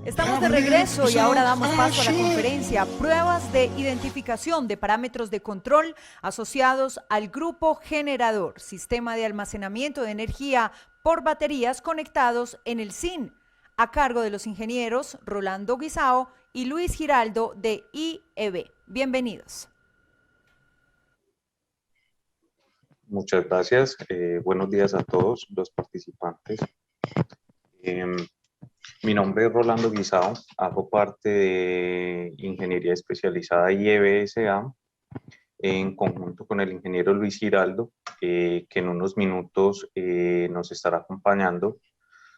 Estamos de regreso y ahora damos paso a la conferencia Pruebas de identificación de parámetros de control asociados al grupo generador, sistema de almacenamiento de energía por baterías conectados en el SIN, a cargo de los ingenieros Rolando Guisao y Luis Giraldo de IEB. Bienvenidos. Muchas gracias. Buenos días a todos los participantes. Mi nombre es Rolando Guisao, hago parte de Ingeniería Especializada IEBSA en conjunto con el ingeniero Luis Giraldo, que en unos minutos nos estará acompañando.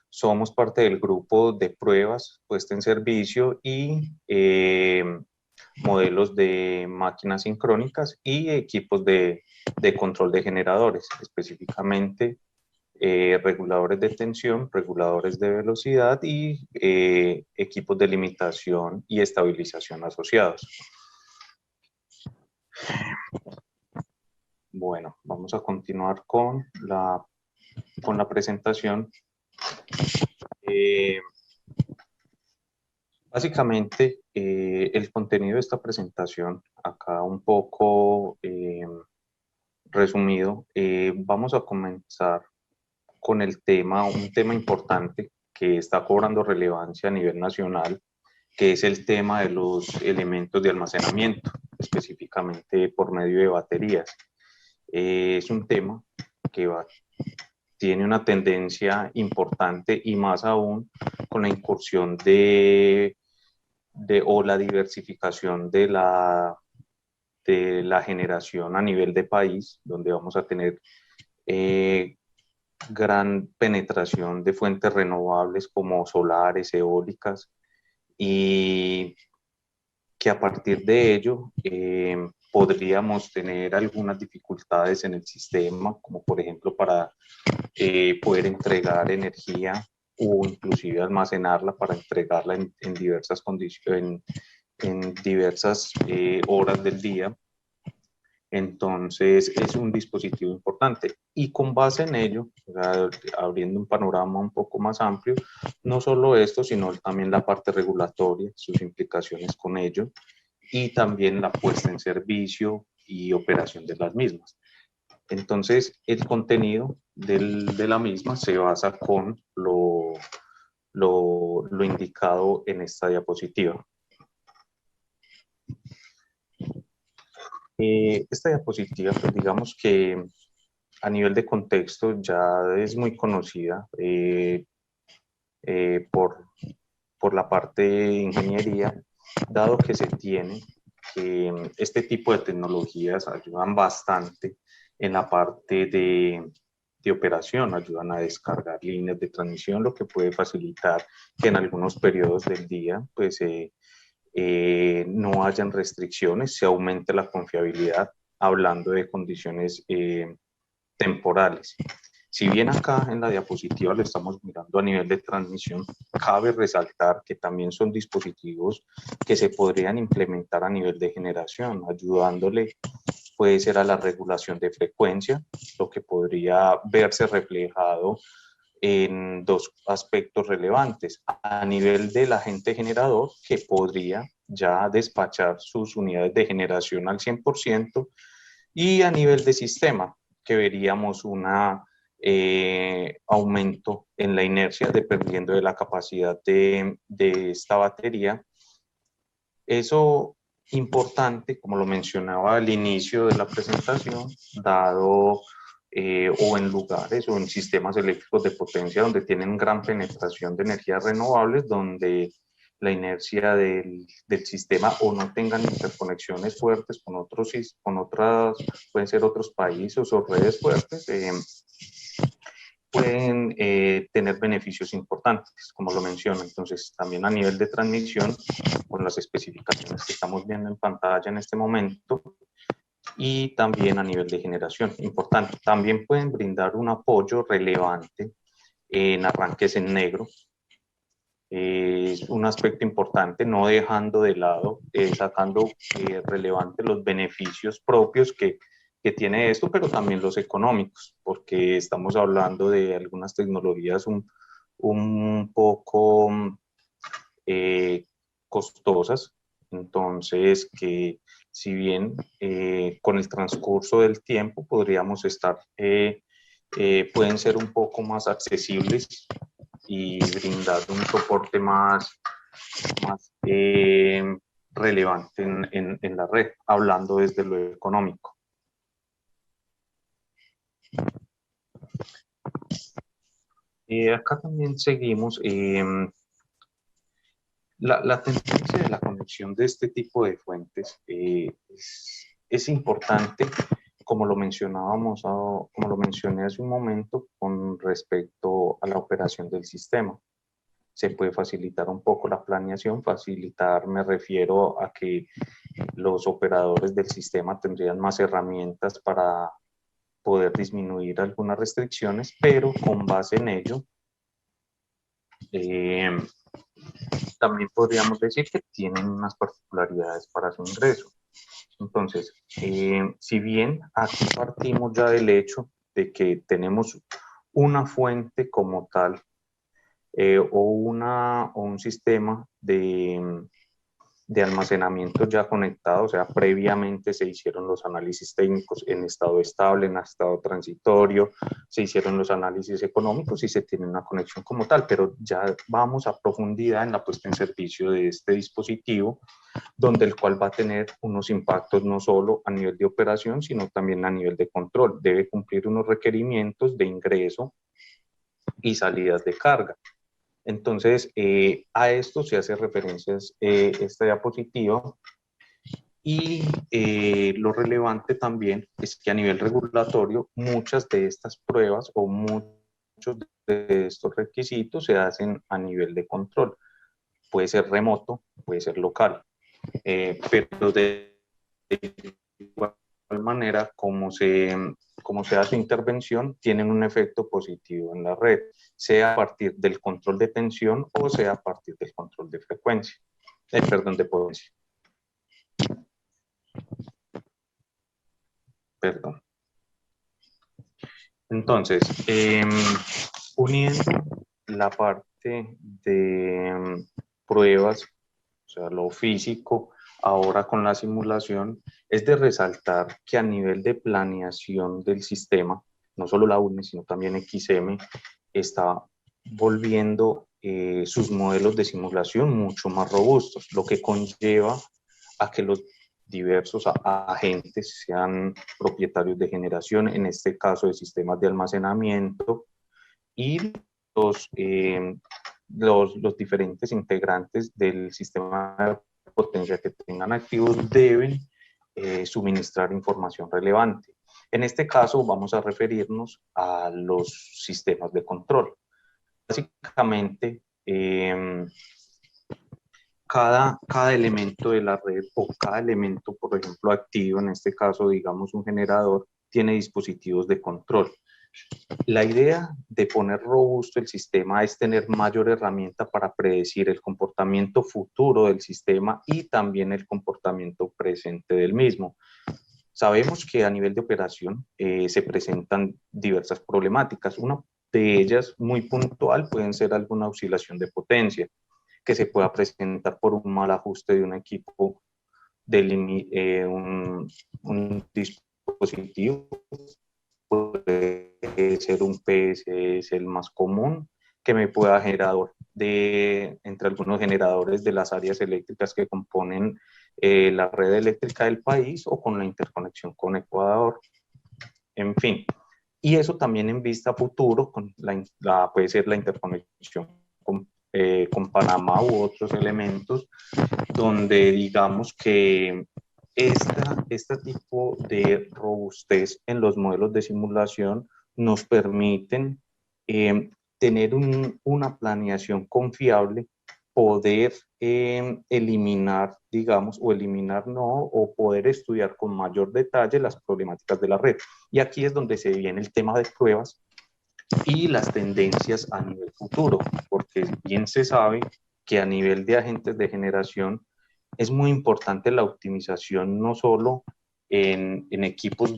Somos parte del grupo de pruebas puesta en servicio y modelos de máquinas sincrónicas y equipos de control de generadores, específicamente reguladores de tensión, reguladores de velocidad y equipos de limitación y estabilización asociados. Bueno, vamos a continuar con la presentación. Básicamente, el contenido de esta presentación, acá un poco resumido, vamos a comenzar con el tema, un tema importante que está cobrando relevancia a nivel nacional, que es el tema de los elementos de almacenamiento, específicamente por medio de baterías. Es un tema que tiene una tendencia importante y más aún con la incursión o la diversificación de la generación a nivel de país, donde vamos a tener gran penetración de fuentes renovables como solares, eólicas, y que a partir de ello podríamos tener algunas dificultades en el sistema, como por ejemplo para poder entregar energía o inclusive almacenarla para entregarla en diversas condiciones, en diversas horas del día. Entonces es un dispositivo importante y con base en ello, abriendo un panorama un poco más amplio, no solo esto, sino también la parte regulatoria, sus implicaciones con ello y también la puesta en servicio y operación de las mismas. Entonces el contenido de la misma se basa con lo indicado en esta diapositiva. Esta diapositiva, pues digamos que a nivel de contexto ya es muy conocida por la parte de ingeniería, dado que se tiene que este tipo de tecnologías ayudan bastante en la parte de operación, ayudan a descargar líneas de transmisión, lo que puede facilitar que en algunos periodos del día pues, no hayan restricciones, se aumente la confiabilidad, hablando de condiciones temporales. Si bien acá en la diapositiva lo estamos mirando a nivel de transmisión, cabe resaltar que también son dispositivos que se podrían implementar a nivel de generación, ayudándole, puede ser a la regulación de frecuencia, lo que podría verse reflejado en dos aspectos relevantes. A nivel del agente generador, que podría ya despachar sus unidades de generación al 100%, y a nivel de sistema, que veríamos un aumento en la inercia dependiendo de la capacidad de esta batería. Eso importante, como lo mencionaba al inicio de la presentación, dado o en lugares o en sistemas eléctricos de potencia donde tienen gran penetración de energías renovables, donde la inercia del sistema o no tengan interconexiones fuertes con otras, pueden ser otros países o redes fuertes, pueden tener beneficios importantes, como lo menciono. Entonces, también a nivel de transmisión, con las especificaciones que estamos viendo en pantalla en este momento, y también a nivel de generación, importante. También pueden brindar un apoyo relevante en arranques en negro. Es un aspecto importante, no dejando de lado, sacando relevante los beneficios propios que tiene esto, pero también los económicos, porque estamos hablando de algunas tecnologías un poco costosas, entonces que si bien con el transcurso del tiempo podríamos estar, pueden ser un poco más accesibles y brindar un soporte más relevante en la red, hablando desde lo económico. Acá también seguimos la tendencia de la conexión de este tipo de fuentes es importante, como lo mencionábamos, como lo mencioné hace un momento, con respecto a la operación del sistema. Se puede facilitar un poco la planeación. Facilitar, me refiero a que los operadores del sistema tendrían más herramientas para poder disminuir algunas restricciones, pero con base en ello, también podríamos decir que tienen unas particularidades para su ingreso. Entonces, si bien aquí partimos ya del hecho de que tenemos una fuente como tal, o un sistema de almacenamiento ya conectado, o sea, previamente se hicieron los análisis técnicos en estado estable, en estado transitorio, se hicieron los análisis económicos y se tiene una conexión como tal, pero ya vamos a profundidad en la puesta en servicio de este dispositivo, donde el cual va a tener unos impactos no solo a nivel de operación, sino también a nivel de control. Debe cumplir unos requerimientos de ingreso y salidas de carga. Entonces, a esto se hace referencia esta diapositiva, y lo relevante también es que a nivel regulatorio muchas de estas pruebas o muchos de estos requisitos se hacen a nivel de control. Puede ser remoto, puede ser local, pero de igual manera, como se hace intervención, tienen un efecto positivo en la red, sea a partir del control de tensión o sea a partir del control de frecuencia, perdón, de potencia. Perdón. Entonces, uniendo la parte de pruebas, o sea, lo físico, ahora con la simulación, es de resaltar que a nivel de planeación del sistema, no solo la UNE, sino también XM, está volviendo sus modelos de simulación mucho más robustos, lo que conlleva a que los diversos agentes sean propietarios de generación, en este caso de sistemas de almacenamiento, y los diferentes integrantes del sistema de potencia que tengan activos deben suministrar información relevante. En este caso vamos a referirnos a los sistemas de control. Básicamente, cada elemento de la red o cada elemento, por ejemplo, activo, en este caso, digamos, un generador, tiene dispositivos de control. La idea de poner robusto el sistema es tener mayor herramienta para predecir el comportamiento futuro del sistema y también el comportamiento presente del mismo. Sabemos que a nivel de operación se presentan diversas problemáticas. Una de ellas, muy puntual, pueden ser alguna oscilación de potencia que se pueda presentar por un mal ajuste de un equipo, un dispositivo. Puede ser un PS, es el más común, que me pueda generar entre algunos generadores de las áreas eléctricas que componen la red eléctrica del país, o con la interconexión con Ecuador, en fin. Y eso también en vista futuro, puede ser la interconexión con Panamá u otros elementos, donde digamos que este tipo de robustez en los modelos de simulación nos permiten tener una planeación confiable, poder eliminar, digamos, o poder estudiar con mayor detalle las problemáticas de la red. Y aquí es donde se viene el tema de pruebas y las tendencias a nivel futuro, porque bien se sabe que a nivel de agentes de generación es muy importante la optimización, no solo en equipos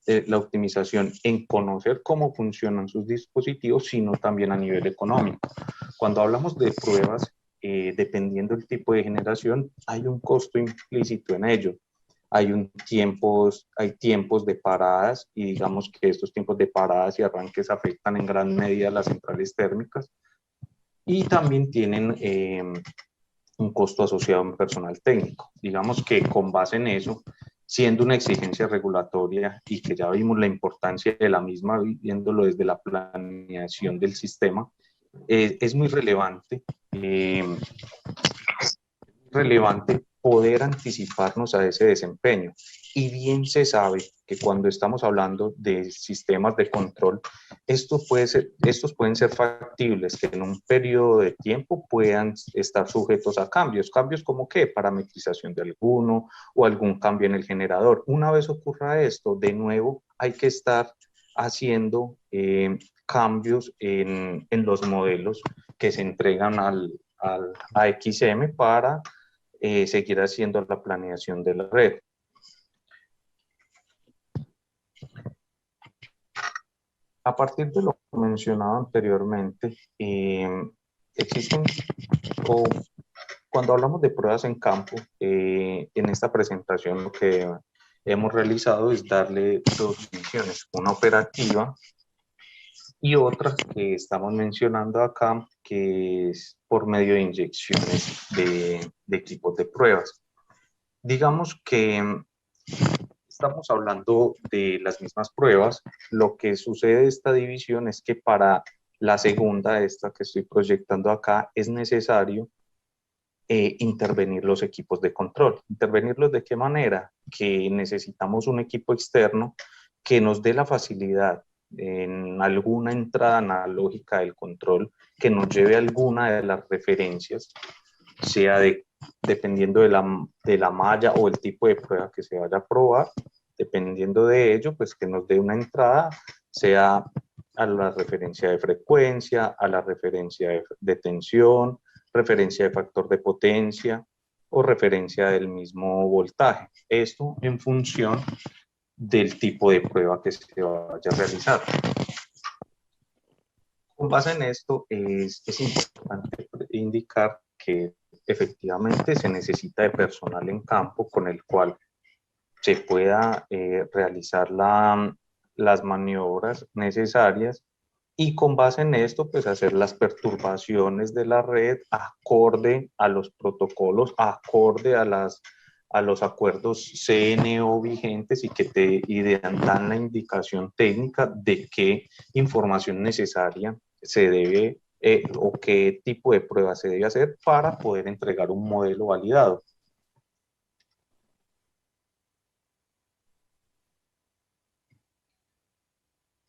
la optimización en conocer cómo funcionan sus dispositivos, sino también a nivel económico. Cuando hablamos de pruebas, dependiendo del tipo de generación, hay un costo implícito en ello. Hay tiempos de paradas y digamos que estos tiempos de paradas y arranques afectan en gran medida a las centrales térmicas y también tienen un costo asociado en personal técnico. Digamos que con base en eso, siendo una exigencia regulatoria y que ya vimos la importancia de la misma viéndolo desde la planeación del sistema, es muy relevante poder anticiparnos a ese desempeño. Y bien se sabe que cuando estamos hablando de sistemas de control, estos pueden ser factibles, que en un periodo de tiempo puedan estar sujetos a cambios. ¿Cambios como qué? Parametrización de alguno o algún cambio en el generador. Una vez ocurra esto, de nuevo hay que estar haciendo cambios en los modelos que se entregan a XM para seguir haciendo la planeación de la red. A partir de lo mencionado anteriormente, existen, o cuando hablamos de pruebas en campo, en esta presentación lo que hemos realizado es darle dos divisiones, una operativa y otra que estamos mencionando acá, que es por medio de inyecciones de equipos de pruebas. Digamos que estamos hablando de las mismas pruebas. Lo que sucede de esta división es que para la segunda, esta que estoy proyectando acá, es necesario intervenir los equipos de control. ¿Intervenirlos de qué manera? Que necesitamos un equipo externo que nos dé la facilidad en alguna entrada analógica del control, que nos lleve alguna de las referencias, sea dependiendo de la malla o el tipo de prueba que se vaya a probar, dependiendo de ello, pues que nos dé una entrada, sea a la referencia de frecuencia, a la referencia de tensión, referencia de factor de potencia o referencia del mismo voltaje. Esto en función del tipo de prueba que se vaya a realizar. Con base en esto, es importante indicar que efectivamente se necesita de personal en campo con el cual se pueda realizar las maniobras necesarias y con base en esto, pues hacer las perturbaciones de la red acorde a los protocolos, acorde a los acuerdos CNO vigentes y que dan la indicación técnica de qué información necesaria se debe o qué tipo de prueba se debe hacer para poder entregar un modelo validado.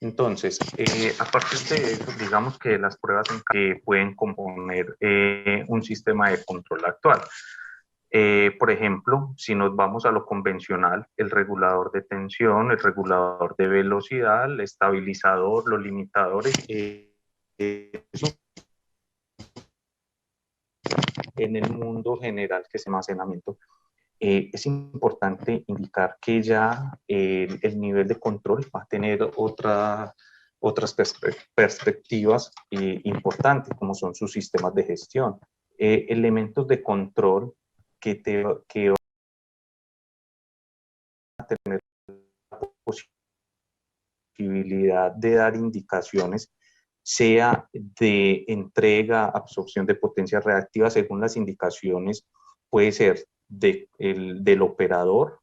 Entonces, a partir de eso, digamos que las pruebas que pueden componer un sistema de control actual. Por ejemplo, si nos vamos a lo convencional, el regulador de tensión, el regulador de velocidad, el estabilizador, los limitadores, eso en el mundo general que es almacenamiento. Es importante indicar que ya el nivel de control va a tener otras perspectivas importantes, como son sus sistemas de gestión. Elementos de control que van a tener la posibilidad de dar indicaciones, sea de entrega, absorción de potencia reactiva, según las indicaciones, puede ser del operador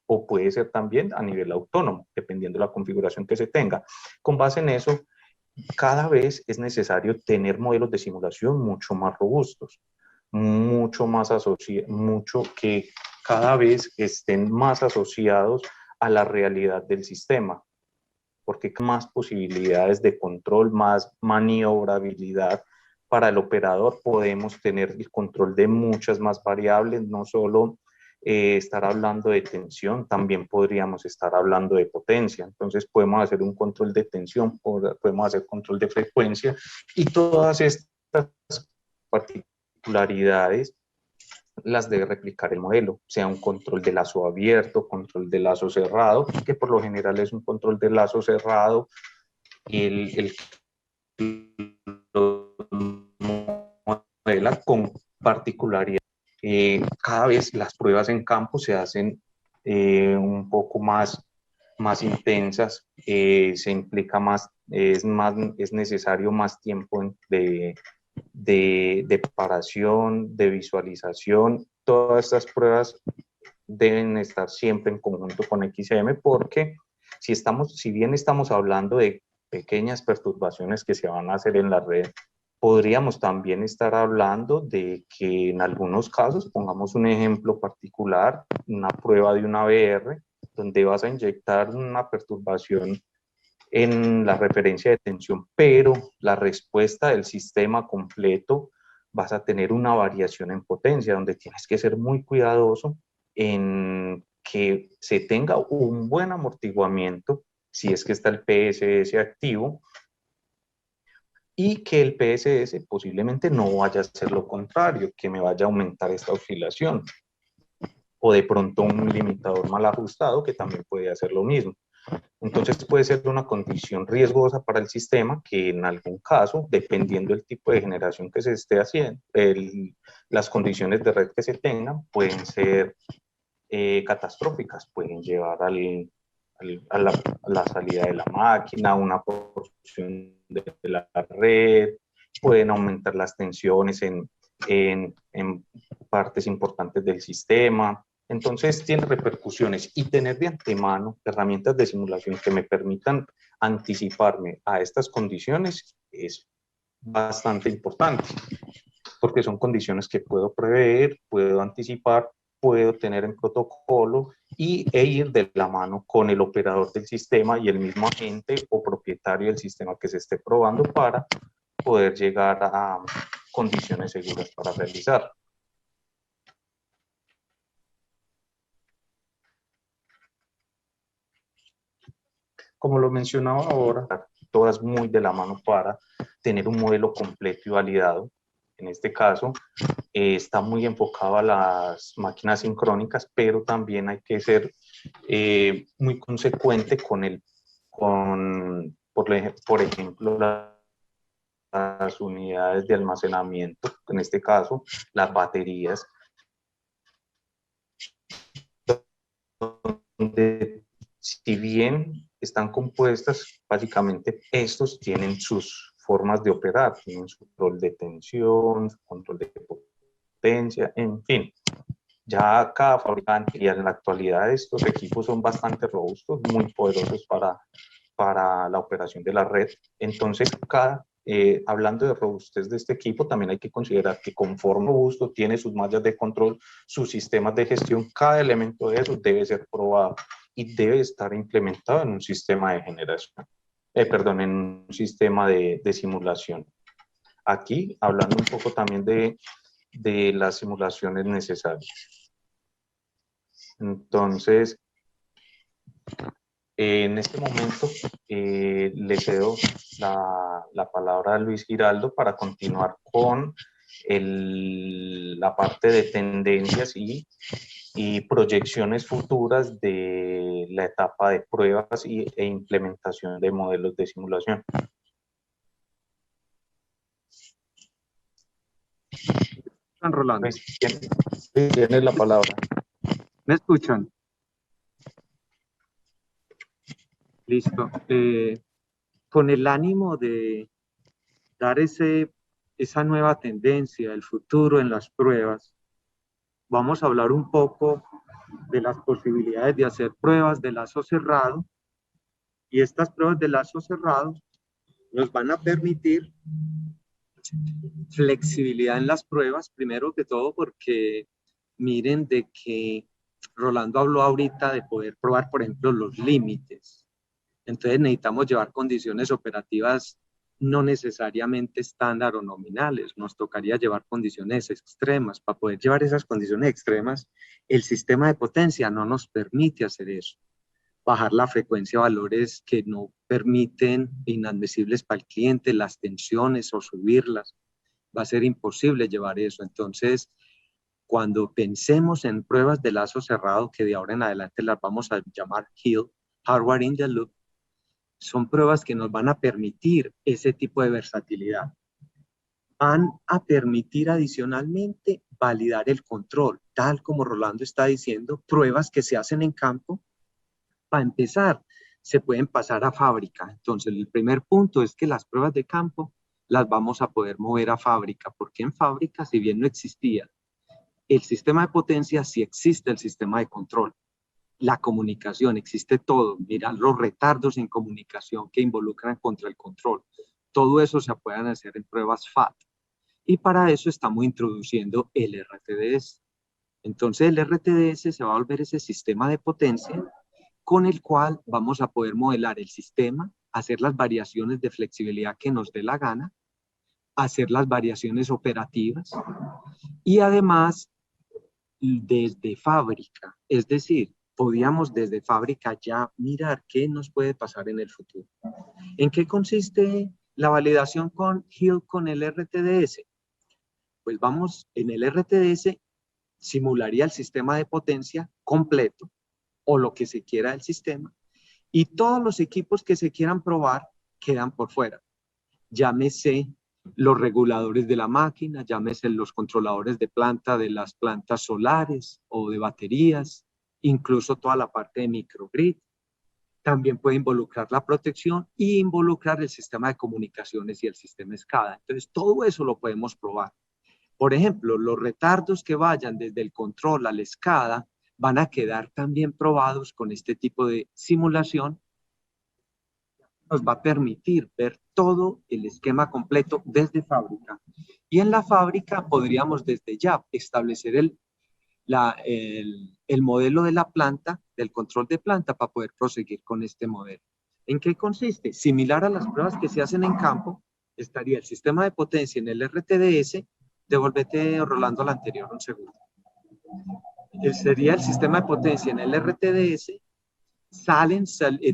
o puede ser también a nivel autónomo, dependiendo de la configuración que se tenga. Con base en eso, cada vez es necesario tener modelos de simulación mucho más robustos, mucho que cada vez estén más asociados a la realidad del sistema, porque hay más posibilidades de control, más maniobrabilidad para el operador, podemos tener el control de muchas más variables, no solo estar hablando de tensión, también podríamos estar hablando de potencia. Entonces podemos hacer un control de tensión, podemos hacer control de frecuencia y todas estas particularidades las debe replicar el modelo, sea un control de lazo abierto, control de lazo cerrado, que por lo general es un control de lazo cerrado, el modela con particularidad. Cada vez las pruebas en campo se hacen un poco más intensas, se implica es necesario más tiempo de preparación, de visualización. Todas estas pruebas deben estar siempre en conjunto con XCM, porque si bien estamos hablando de pequeñas perturbaciones que se van a hacer en la red, podríamos también estar hablando de que en algunos casos, pongamos un ejemplo particular, una prueba de una VR, donde vas a inyectar una perturbación en la referencia de tensión, pero la respuesta del sistema completo vas a tener una variación en potencia, donde tienes que ser muy cuidadoso en que se tenga un buen amortiguamiento, si es que está el PSS activo, y que el PSS posiblemente no vaya a hacer lo contrario, que me vaya a aumentar esta oscilación, o de pronto un limitador mal ajustado que también puede hacer lo mismo. Entonces puede ser una condición riesgosa para el sistema que en algún caso, dependiendo del tipo de generación que se esté haciendo, las condiciones de red que se tengan pueden ser catastróficas, pueden llevar a la salida de la máquina, una porción de la red, pueden aumentar las tensiones en partes importantes del sistema. Entonces tiene repercusiones, y tener de antemano herramientas de simulación que me permitan anticiparme a estas condiciones es bastante importante, porque son condiciones que puedo prever, puedo anticipar, puedo tener en protocolo e ir de la mano con el operador del sistema y el mismo agente o propietario del sistema que se esté probando, para poder llegar a condiciones seguras para realizar. Como lo mencionaba ahora, todas muy de la mano para tener un modelo completo y validado. En este caso, está muy enfocado a las máquinas sincrónicas, pero también hay que ser muy consecuente por ejemplo, las unidades de almacenamiento, en este caso, las baterías, donde, si bien están compuestas, básicamente estos tienen sus formas de operar, tienen su control de tensión, su control de potencia, en fin. Ya cada fabricante, y en la actualidad estos equipos son bastante robustos, muy poderosos para la operación de la red. Entonces, hablando de robustez de este equipo, también hay que considerar que conforme robusto tiene sus mallas de control, sus sistemas de gestión, cada elemento de eso debe ser probado y debe estar implementado en un sistema de generación, en un sistema de simulación. Aquí, hablando un poco también de las simulaciones necesarias. Entonces, en este momento le cedo la palabra a Luis Giraldo para continuar con la parte de tendencias y proyecciones futuras de la etapa de pruebas e implementación de modelos de simulación. Rolando. Tienes la palabra. ¿Me escuchan? Listo. Con el ánimo de dar esa nueva tendencia, el futuro en las pruebas, vamos a hablar un poco de las posibilidades de hacer pruebas de lazo cerrado, y estas pruebas de lazo cerrado nos van a permitir flexibilidad en las pruebas, primero que todo porque miren de que Rolando habló ahorita de poder probar, por ejemplo, los límites. Entonces necesitamos llevar condiciones operativas no necesariamente estándar o nominales, nos tocaría llevar condiciones extremas. Para poder llevar esas condiciones extremas, el sistema de potencia no nos permite hacer eso. Bajar la frecuencia a valores que no permiten, inadmisibles para el cliente, las tensiones, o subirlas, va a ser imposible llevar eso. Entonces, cuando pensemos en pruebas de lazo cerrado, que de ahora en adelante las vamos a llamar HILL, Hardware in the Loop, son pruebas que nos van a permitir ese tipo de versatilidad. van a permitir adicionalmente validar el control, tal como Rolando está diciendo, pruebas que se hacen en campo. Para empezar, se pueden pasar a fábrica. Entonces, el primer punto es que las pruebas de campo las vamos a poder mover a fábrica, porque en fábrica, si bien no existía el sistema de potencia, sí existe el sistema de control. La comunicación, existe todo. Mira los retardos en comunicación que involucran contra el control. Todo eso se pueden hacer en pruebas FAT. Y para eso estamos introduciendo el RTDS. Entonces el RTDS se va a volver ese sistema de potencia con el cual vamos a poder modelar el sistema, hacer las variaciones de flexibilidad que nos dé la gana, hacer las variaciones operativas y además desde fábrica, es decir, podíamos desde fábrica ya mirar qué nos puede pasar en el futuro. ¿En qué consiste la validación con Hill con el RTDS? Pues vamos, en el RTDS simularía el sistema de potencia completo o lo que se quiera del sistema y todos los equipos que se quieran probar quedan por fuera. Llámese los reguladores de la máquina, llámese los controladores de planta de las plantas solares o de baterías, incluso toda la parte de microgrid. También puede involucrar la protección y involucrar el sistema de comunicaciones y el sistema SCADA. Entonces, todo eso lo podemos probar. Por ejemplo, los retardos que vayan desde el control al SCADA van a quedar también probados con este tipo de simulación. Nos va a permitir ver todo el esquema completo desde fábrica. Y en la fábrica podríamos desde ya establecer el modelo de la planta, del control de planta, para poder proseguir con este modelo. ¿En qué consiste? Similar a las pruebas que se hacen en campo, estaría el sistema de potencia en el RTDS. Devuélvete, Rolando, al anterior un segundo. Sería el sistema de potencia en el RTDS. Salen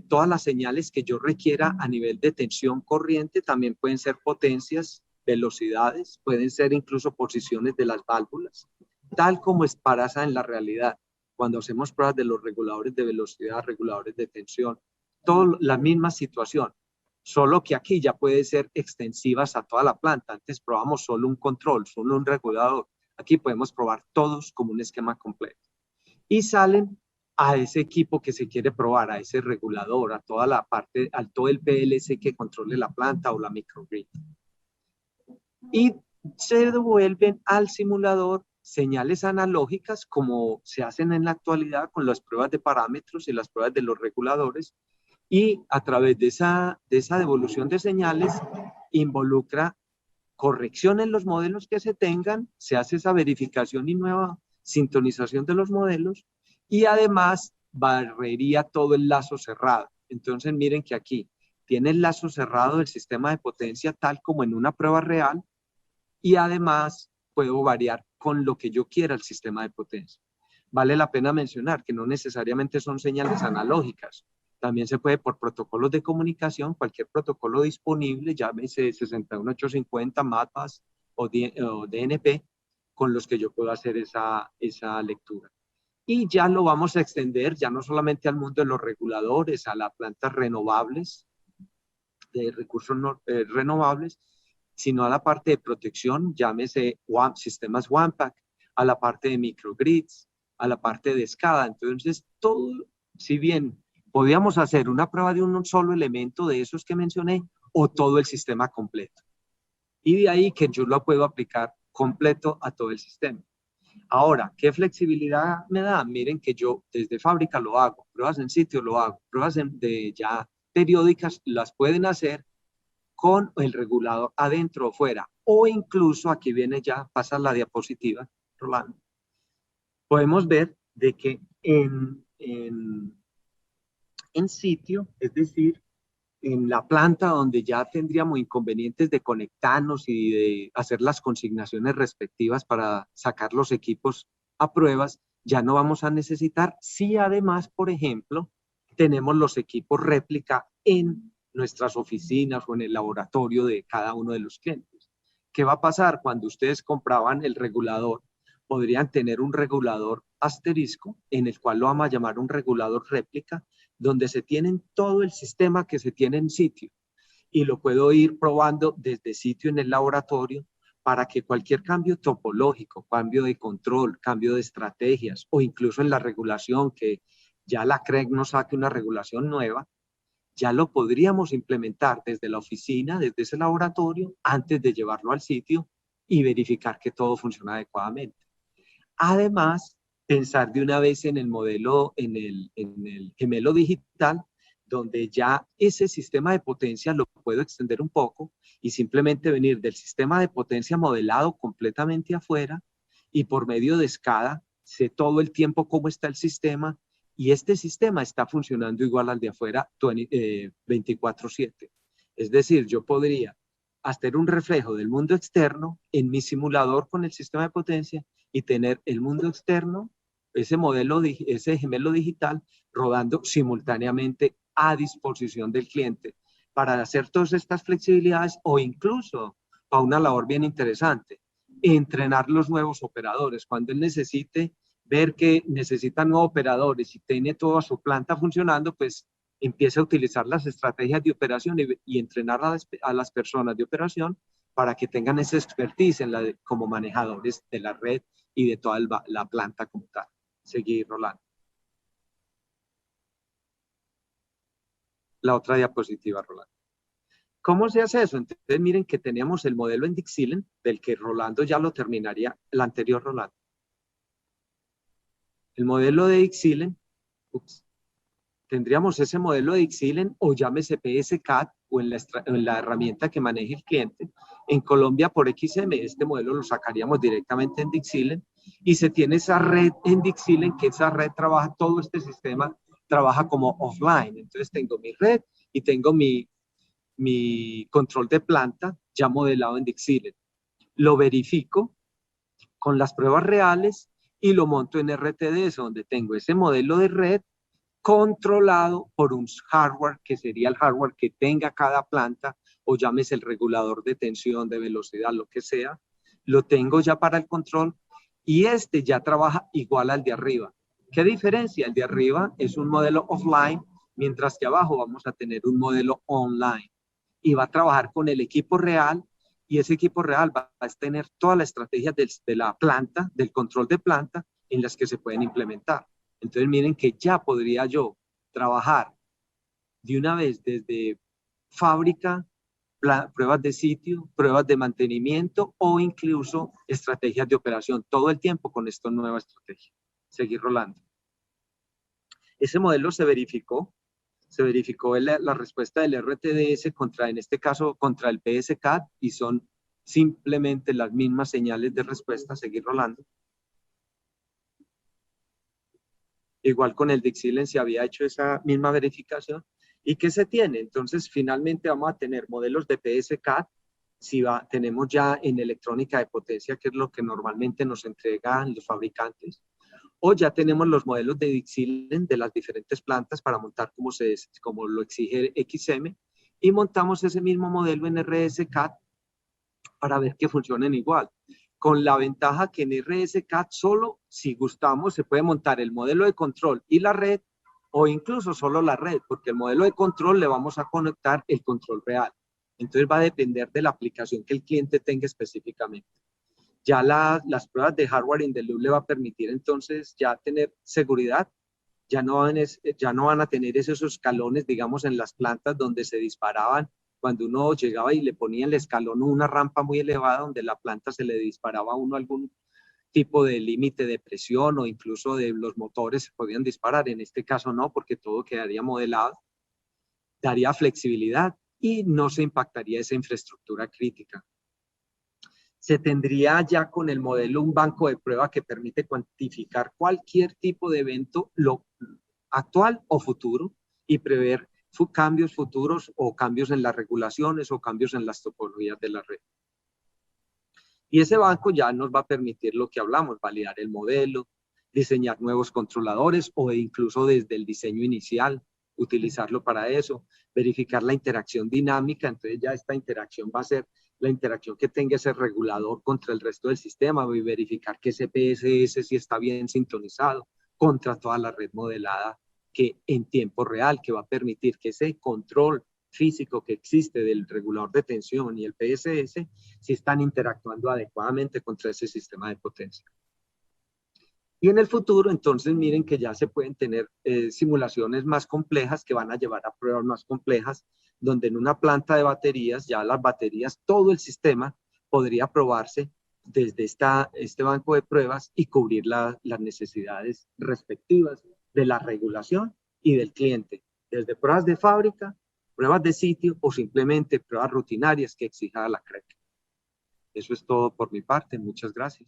todas las señales que yo requiera a nivel de tensión corriente, también pueden ser potencias, velocidades, pueden ser incluso posiciones de las válvulas, tal como pasa en la realidad. Cuando hacemos pruebas de los reguladores de velocidad, reguladores de tensión, toda la misma situación, solo que aquí ya puede ser extensivas a toda la planta. Antes probamos solo un control, solo un regulador. Aquí podemos probar todos como un esquema completo. Y salen a ese equipo que se quiere probar, a ese regulador, a toda la parte, a todo el PLC que controle la planta o la microgrid. Y se devuelven al simulador señales analógicas como se hacen en la actualidad con las pruebas de parámetros y las pruebas de los reguladores, y a través de esa devolución de señales involucra corrección en los modelos que se tengan, se hace esa verificación y nueva sintonización de los modelos, y además barrería todo el lazo cerrado. Entonces miren que aquí tiene el lazo cerrado del sistema de potencia tal como en una prueba real, y además puedo variar con lo que yo quiera el sistema de potencia. Vale la pena mencionar que no necesariamente son señales analógicas, también se puede por protocolos de comunicación, cualquier protocolo disponible, llámese 61850, MATBAS o DNP, con los que yo puedo hacer esa lectura. Y ya lo vamos a extender ya no solamente al mundo de los reguladores, a las plantas renovables, de recursos renovables, sino a la parte de protección, llámese sistemas WAMPAC, a la parte de microgrids, a la parte de SCADA. Entonces, todo, si bien podíamos hacer una prueba de un solo elemento de esos que mencioné, o todo el sistema completo. Y de ahí que yo lo puedo aplicar completo a todo el sistema. Ahora, ¿qué flexibilidad me da? Miren que yo desde fábrica lo hago, pruebas en sitio lo hago, pruebas ya periódicas las pueden hacer con el regulador adentro o fuera, o incluso aquí viene ya, pasa la diapositiva, Rolando. Podemos ver de que en sitio, es decir, en la planta donde ya tendríamos inconvenientes de conectarnos y de hacer las consignaciones respectivas para sacar los equipos a pruebas, ya no vamos a necesitar. Si además, por ejemplo, tenemos los equipos réplica en nuestras oficinas o en el laboratorio de cada uno de los clientes. ¿Qué va a pasar cuando ustedes compraban el regulador? Podrían tener un regulador asterisco, en el cual lo vamos a llamar un regulador réplica, donde se tienen todo el sistema que se tiene en sitio, y lo puedo ir probando desde sitio en el laboratorio para que cualquier cambio topológico, cambio de control, cambio de estrategias o incluso en la regulación, que ya la CREG nos saque una regulación nueva, ya lo podríamos implementar desde la oficina, desde ese laboratorio, antes de llevarlo al sitio y verificar que todo funciona adecuadamente. Además, pensar de una vez en el modelo, en el gemelo digital, donde ya ese sistema de potencia lo puedo extender un poco y simplemente venir del sistema de potencia modelado completamente afuera y por medio de SCADA sé todo el tiempo cómo está el sistema y este sistema está funcionando igual al de afuera 24/7. Es decir, yo podría hacer un reflejo del mundo externo en mi simulador con el sistema de potencia y tener el mundo externo, ese modelo, ese gemelo digital, rodando simultáneamente a disposición del cliente para hacer todas estas flexibilidades o incluso para una labor bien interesante, entrenar los nuevos operadores. Cuando él necesite ver que necesita nuevos operadores y tiene toda su planta funcionando, pues empieza a utilizar las estrategias de operación y entrenar a las personas de operación para que tengan esa expertise como manejadores de la red y de toda la planta como tal. Seguir, Rolando. La otra diapositiva, Rolando. ¿Cómo se hace eso? Entonces miren que teníamos el modelo en Dixilen, del que Rolando ya lo terminaría, el anterior Rolando. El modelo de Dixilen, tendríamos ese modelo de Dixilen o llámese PSCAD o en la herramienta que maneje el cliente. En Colombia por XM, este modelo lo sacaríamos directamente en Dixilen y se tiene esa red en Dixilen, que esa red trabaja, todo este sistema trabaja como offline. Entonces tengo mi red y tengo mi control de planta ya modelado en Dixilen. Lo verifico con las pruebas reales y lo monto en RTDS, donde tengo ese modelo de red controlado por un hardware, que sería el hardware que tenga cada planta, o llámese el regulador de tensión, de velocidad, lo que sea. Lo tengo ya para el control y este ya trabaja igual al de arriba. ¿Qué diferencia? El de arriba es un modelo offline, mientras que abajo vamos a tener un modelo online. Y va a trabajar con el equipo real y ese equipo real va a tener todas las estrategias de la planta, del control de planta, en las que se pueden implementar. Entonces miren que ya podría yo trabajar de una vez desde fábrica, pruebas de sitio, pruebas de mantenimiento o incluso estrategias de operación todo el tiempo con esta nueva estrategia. Seguir rolando. Ese modelo se verificó la respuesta del RTDS contra, en este caso, contra el PSCAD y son simplemente las mismas señales de respuesta. Seguir rolando. Igual con el Dixilen se había hecho esa misma verificación. ¿Y qué se tiene? Entonces, finalmente vamos a tener modelos de PSCAD. Tenemos ya en electrónica de potencia, que es lo que normalmente nos entregan los fabricantes. O ya tenemos los modelos de Dixilen de las diferentes plantas para montar como lo exige XM. Y montamos ese mismo modelo en RSCAD para ver que funcionen igual. Con la ventaja que en RSCAD solo, si gustamos, se puede montar el modelo de control y la red, o incluso solo la red, porque el modelo de control le vamos a conectar el control real. Entonces va a depender de la aplicación que el cliente tenga específicamente. Ya las pruebas de hardware in the loop le va a permitir entonces ya tener seguridad, ya no van a tener esos escalones, digamos, en las plantas donde se disparaban cuando uno llegaba y le ponía el escalón una rampa muy elevada donde la planta se le disparaba a uno algún tipo de límite de presión o incluso de los motores se podían disparar. En este caso no, porque todo quedaría modelado, daría flexibilidad y no se impactaría esa infraestructura crítica. Se tendría ya con el modelo un banco de prueba que permite cuantificar cualquier tipo de evento actual o futuro y prever cambios futuros o cambios en las regulaciones o cambios en las topologías de la red. Y ese banco ya nos va a permitir lo que hablamos, validar el modelo, diseñar nuevos controladores o incluso desde el diseño inicial, utilizarlo para eso, verificar la interacción dinámica. Entonces ya esta interacción va a ser la interacción que tenga ese regulador contra el resto del sistema y verificar que ese PSS sí está bien sintonizado contra toda la red modelada que en tiempo real, que va a permitir que ese control físico que existe del regulador de tensión y el PSS, si están interactuando adecuadamente contra ese sistema de potencia. Y en el futuro, entonces, miren que ya se pueden tener simulaciones más complejas que van a llevar a pruebas más complejas, donde en una planta de baterías, ya las baterías, todo el sistema podría probarse desde este banco de pruebas y cubrir las necesidades respectivas de la regulación y del cliente, desde pruebas de fábrica, pruebas de sitio o simplemente pruebas rutinarias que exija la CREC. Eso es todo por mi parte. Muchas gracias.